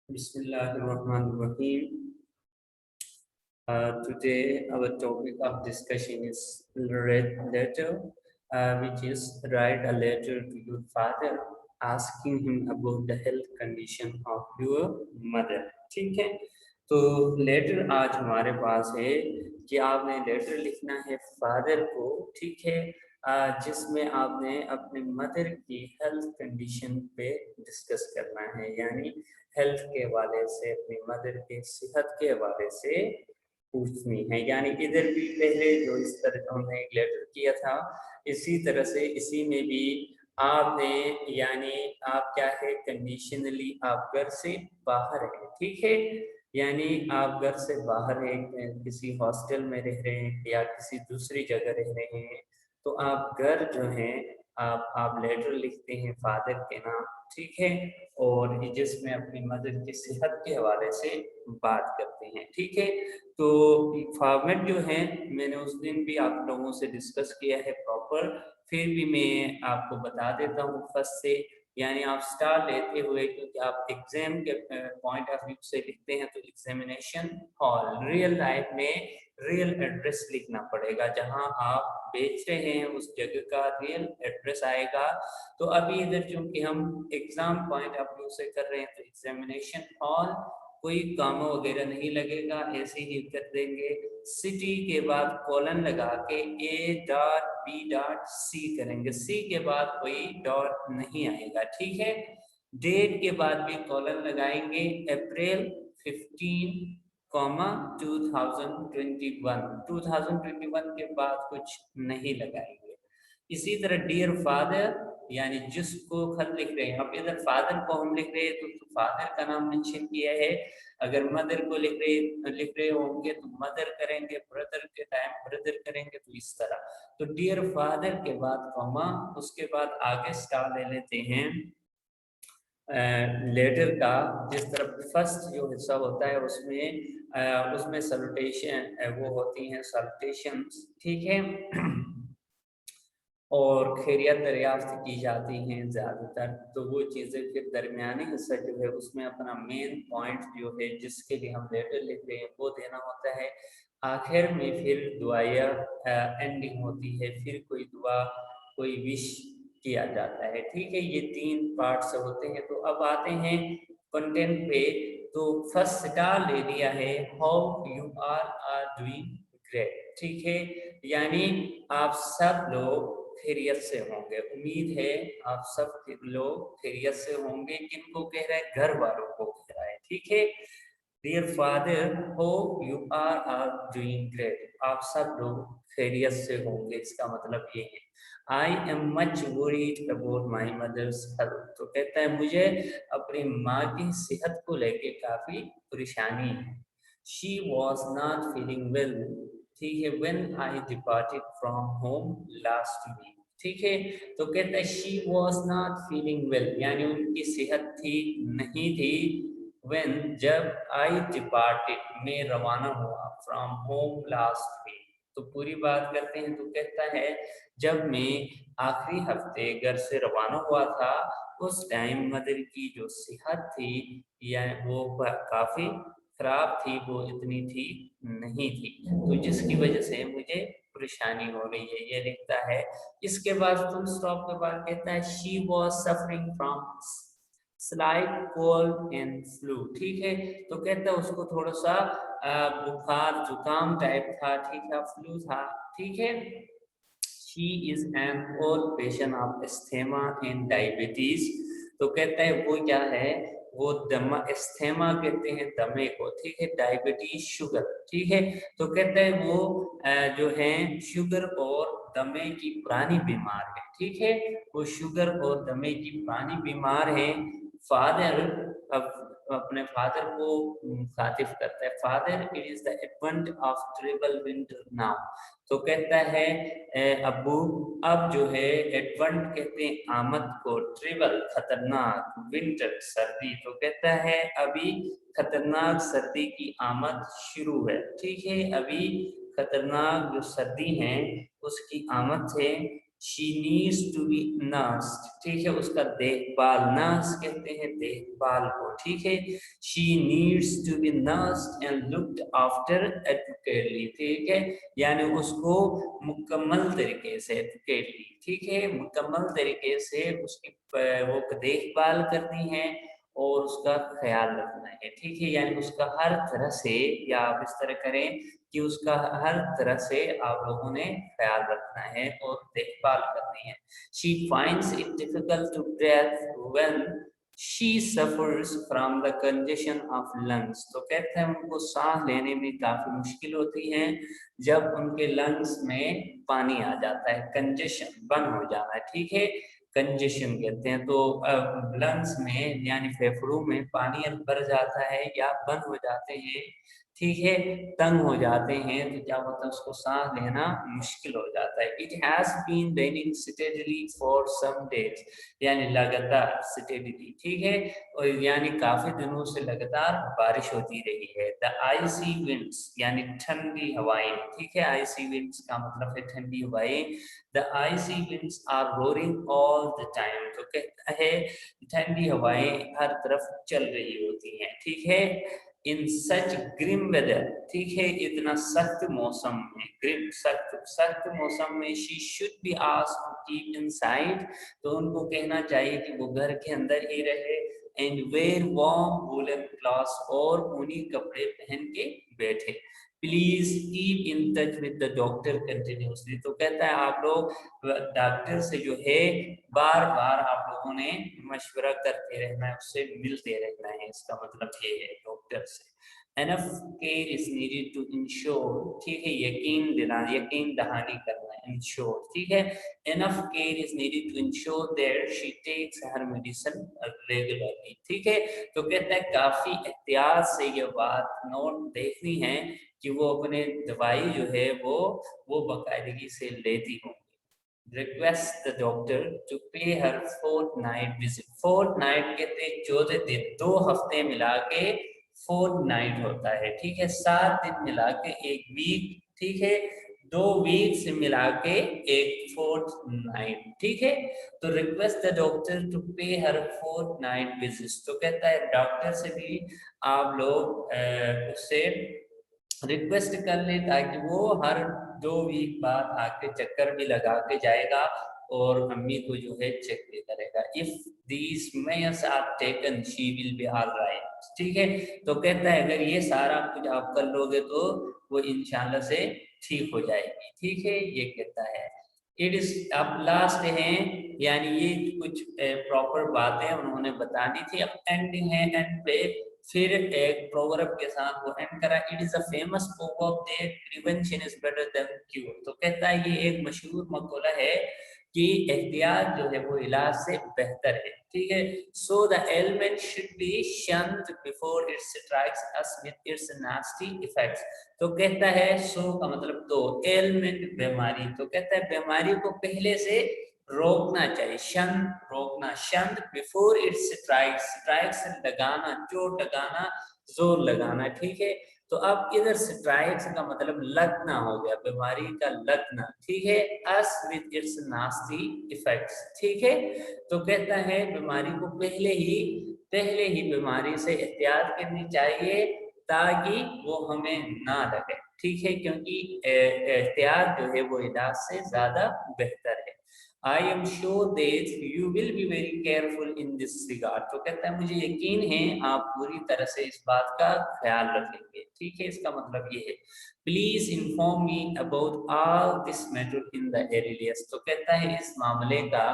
Bismillahirrahmanirrahim. Today our topic of discussion is letter, which is write a letter to your father asking him about the health condition of your mother. ठीक है, तो letter आज हमारे पास है कि आपने letter लिखना है फादर को, ठीक है, जिसमें आपने अपने मदर की हेल्थ कंडीशन पे डिस्कस करना है, यानी हेल्थ के हवाले से अपनी मदर के सेहत के हवाले से पूछनी है। यानी इधर भी पहले जो इस तरह का हमने एक लेटर किया था, इसी तरह से इसी में भी आपने, यानी आप क्या है, कंडीशनली आप घर से बाहर है, ठीक है, यानी आप घर से बाहर है, किसी हॉस्टल में रह रहे हैं या किसी दूसरी जगह रह रहे हैं, तो आप घर जो है आप लेटर लिखते हैं फादर के नाम, ठीक है, और जिसमें अपनी मदर की सेहत के हवाले से बात करते हैं, ठीक है। तो फॉर्मेट जो है मैंने उस दिन भी आप लोगों से डिस्कस किया है प्रॉपर, फिर भी मैं आपको बता देता हूँ फर्स्ट से, यानी आप स्टार लेते हुए, क्योंकि आप एग्जाम के पॉइंट ऑफ व्यू से लिखते हैं तो एग्जामिनेशन हॉल रियल लाइफ में रियल एड्रेस लिखना पड़ेगा, जहां आप बेच रहे हैं उस जगह का रियल एड्रेस आएगा। तो अभी इधर चूंकि हम एग्जाम पॉइंट ऑफ व्यू से कर रहे हैं तो एग्जामिनेशन हॉल कोई काम वगैरह नहीं लगेगा, ऐसे ही कर देंगे। सिटी के बाद कॉलन लगा के A.B.C करेंगे, सी के बाद कोई डॉट नहीं आएगा, ठीक है। डेट के बाद भी कॉलन लगाएंगे अप्रैल 15 2021 के बाद कुछ नहीं लगाएंगे। इसी तरह डियर फादर, यानी जिसको खत लिख रहे हैं, अब इधर फादर को हम लिख रहे हैं तो फादर का नाम मेंशन किया है, अगर मदर को लिख रहे होंगे तो मदर करेंगे, ब्रदर के टाइम ब्रदर करेंगे, तो इस तरह। तो डियर फादर के बाद कॉमा, उसके बाद आगे स्टार ले लेते हैं लेटर का, जिस तरफ फर्स्ट जो हिस्सा होता है उसमें सैल्यूटेशन वो होती हैं, सैल्यूटेशंस, ठीक है, और खैरियत दरियाफ्त की जाती हैं ज़्यादातर। तो वो चीज़ें फिर दरमियानी हिस्सा जो है उसमें अपना मेन पॉइंट जो है जिसके लिए हम लेटर लिख रहे हैं वो देना होता है। आखिर में फिर दुआया एंडिंग होती है, फिर कोई दुआ कोई विश किया जाता है, ठीक है। ये 3 पार्ट्स होते हैं। तो अब आते हैं कंटेंट पे। तो फर्स्ट स्टार ले लिया है, how you are doing great, ठीक है, यानी आप सब लोग खैरियत से होंगे, उम्मीद है आप सब लोग खैरियत से होंगे। किनको कह रहा है? घर वालों को कह रहा है, ठीक है। Dear father, hope you are doing great, आप सब लोग खैरियत से होंगे, इसका मतलब ये है। I am much worried about my mother's health, तो कहता है मुझे अपनी माँ की सेहत को लेके काफी परेशानी है। She was not feeling well, ठीक है, when I departed from home last week, ठीक है। तो कहता है she was not feeling well, यानी उनकी सेहत ठीक नहीं थी। व्हेन, जब, आई डिपार्टेड, मैं रवाना हुआ, फ्रॉम होम लास्ट वीक, तो पूरी बात करते हैं। तो कहता है जब मैं आखिरी हफ्ते घर से रवाना हुआ था, उस टाइम मदर की जो सेहत थी या वो काफी खराब थी, वो इतनी ठीक नहीं थी, तो जिसकी वजह से मुझे परेशानी हो रही है, ये लिखता है। इसके बाद फुल स्टॉप के बाद कहता है she was suffering from slight cold and flu, ठीक है। तो कहता है उसको थोड़ा सा बुखार जुकाम टाइप था, ठीक है, फ्लू था, ठीक है। She is an old patient of asthma and diabetes, तो कहता है वो क्या है, वो दमा, एस्थेमा कहते हैं दमे को, ठीक है, डायबिटीज शुगर, ठीक है। तो कहता है वो जो है शुगर और दमे की पुरानी बीमार है, ठीक है, वो शुगर और दमे की पुरानी बीमार है। फादर, अब अपने फादर को मुखातिब करता है, father it is the advent of terrible winter now, तो कहता है अबू, अब जो है एडवेंट कहते हैं आमद को, ट्रिबल खतरनाक, विंटर सर्दी, तो कहता है अभी खतरनाक सर्दी की आमद शुरू है, ठीक है, अभी खतरनाक जो सर्दी है उसकी आमद है। She needs to be nursed, ठीक है, उसका देखभाल, नर्स कहते हैं देखभाल को, ठीक है, she needs to be nursed and looked after adequately, ठीक है, यानी उसको मुकम्मल तरीके से, एडुकेटली, ठीक है, मुकम्मल तरीके से उसकी वो देखभाल करनी है और उसका ख्याल रखना है, ठीक है, यानी उसका हर तरह से, या आप इस तरह करें कि उसका हर तरह से आप लोगों ने ख्याल रखना है और देखभाल करनी है। She finds it difficult to breathe when she suffers from the congestion of lungs. तो कहते हैं उनको सांस लेने में काफी मुश्किल होती है जब उनके लंग्स में पानी आ जाता है, कंजेशन, बंद हो जाना है, ठीक है, कंजेशन कहते हैं। तो लंग्स में यानी फेफड़ों में पानी भर जाता है या बंद हो जाते हैं, ठीक है, तंग हो जाते हैं, तो क्या होता है उसको सांस लेना मुश्किल हो जाता है। It has been raining steadily for some days, यानी लगातार, स्टेडली, ठीक है, और यानी काफी दिनों से लगातार बारिश होती रही है। द आइसी विंड्स, यानी ठंडी हवाएं, ठीक है, आइसी विंड्स का मतलब है ठंडी हवाएं। The icy winds are roaring all the time, तो कहता है ठंडी हवाएं हर तरफ चल रही होती हैं, ठीक है। इन सच ग्रिम वेदर, ठीक है, इतना सख्त मौसम में, ग्रिम, सख्त, सख्त मौसम में she should be asked to keep inside, तो उनको कहना चाहिए कि वो घर के अंदर ही रहे, and wear warm woollen clothes, और ऊनी कपड़े पहन के बैठे। Please keep in touch with the doctor continuously, तो कहता है आप लोग डॉक्टर से जो है बार बार आप लोगों ने मशवरा करते रहना है, उससे मिलते रहना है, इसका मतलब ये है डॉक्टर से। Enough care is needed to ensure, ठीक है, यकीन दिलाना, यकीन दहानी करना है, ensure, ठीक है, enough care is needed to ensure that she takes her medicine regularly, ठीक है, तो कहता है काफी एहतियात से ये बात नोट देखनी है कि वो अपने दवाई जो है वो बाकायदगी से लेती हो। Request the doctor to pay her fortnight visit. Fortnight कहते हैं 14 दिन, 2 हफ्ते मिला के fortnight होता है, ठीक है, 7 दिन मिला के एक वीक, ठीक है, 2 वीक से मिला के एक fortnight, ठीक है। तो request the doctor to pay her fortnight visits, तो कहता है डॉक्टर से भी आप लोग उससे रिक्वेस्ट कर ले ताकि वो हर 2 वीक बाद आके चक्कर भी लगा के जाएगा और अम्मी को जो है चेक भी करेगा। If these measures are taken she will be alright, ठीक है, तो कहता है अगर ये सारा कुछ आप कर लोगे तो वो इंशाल्लाह से ठीक हो जाएगी, ठीक है, ये कहता है। इट इज, अब लास्ट है, यानी ये कुछ प्रॉपर बातें उन्होंने बतानी थी, अब एंडिंग है, एंड पे फिर एक प्रोवर्ब के साथ वो एंड करा, it is a famous proverb that prevention is better than cure, तो कहता है ये एक मशहूर मकौला है कि एहतियात जो है वो इलाज से बेहतर है, ठीक है। So the element should be shunned before it strikes us with its nasty effects, तो कहता है सो का मतलब तो, एलिमेंट बीमारी, तो कहता है बीमारी को पहले से रोकना चाहिए, शन, रोकना, शन बिफोर इट स्ट्राइक्स, स्ट्राइक्स लगाना, चोट लगाना, जोर लगाना, ठीक है। तो अब इधर स्ट्राइक्स का मतलब लगना हो गया, बीमारी का लगना, ठीक है, अस विद इट्स नास्टी इफेक्ट्स, ठीक है। तो कहता है बीमारी को पहले ही बीमारी से एहतियात करनी चाहिए ताकि वो हमें ना लगे, ठीक है, क्योंकि एहतियात जो है वो इलाज से ज्यादा बेहतर है। I am sure that you will be very careful in this regard. तो कहता है मुझे यकीन है आप पूरी तरह से इस बात का ख्याल रखेंगे, ठीक है, इसका मतलब ये है। Please inform me about all this matter in the earliest. तो कहता है इस मामले का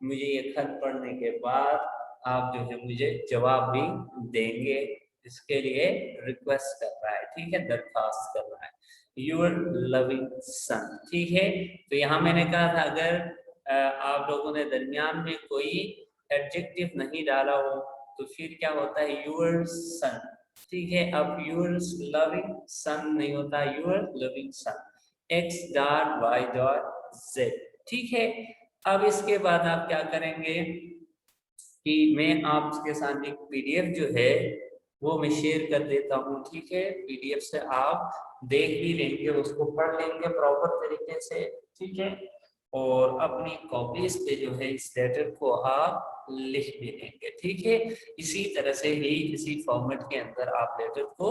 मुझे ये खत पढ़ने के बाद आप जो है मुझे जवाब भी देंगे, इसके लिए रिक्वेस्ट कर रहा है, ठीक है, दरखास्त कर रहा है। Your loving son, ठीक है। तो यहाँ मैंने कहा था अगर आप लोगों ने दरमियान में कोई एडजेक्टिव नहीं डाला हो तो फिर क्या होता है, योर सन, ठीक है। अब योर लविंग सन नहीं होता, your loving son, X dot Y dot Z, ठीक है। अब इसके बाद आप क्या करेंगे कि मैं आपके साथ एक पीडीएफ जो है वो मैं शेयर कर देता हूँ, ठीक है, पीडीएफ से आप देख भी लेंगे, उसको पढ़ लेंगे प्रॉपर तरीके से, ठीक है। और अपनी कॉपीज पे जो है इस लेटर को आप लिख भी देंगे। ठीक है, इसी तरह से ही इसी फॉर्मेट के अंदर आप लेटर को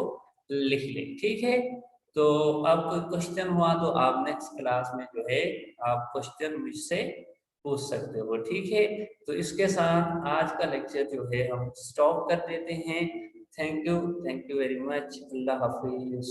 लिख लें। ठीक है, तो अब कोई क्वेश्चन हुआ तो आप नेक्स्ट क्लास में जो है आप क्वेश्चन मुझसे पूछ सकते हो। ठीक है, तो इसके साथ आज का लेक्चर जो है हम स्टॉप कर देते हैं। Thank you very much. Allah Hafiz.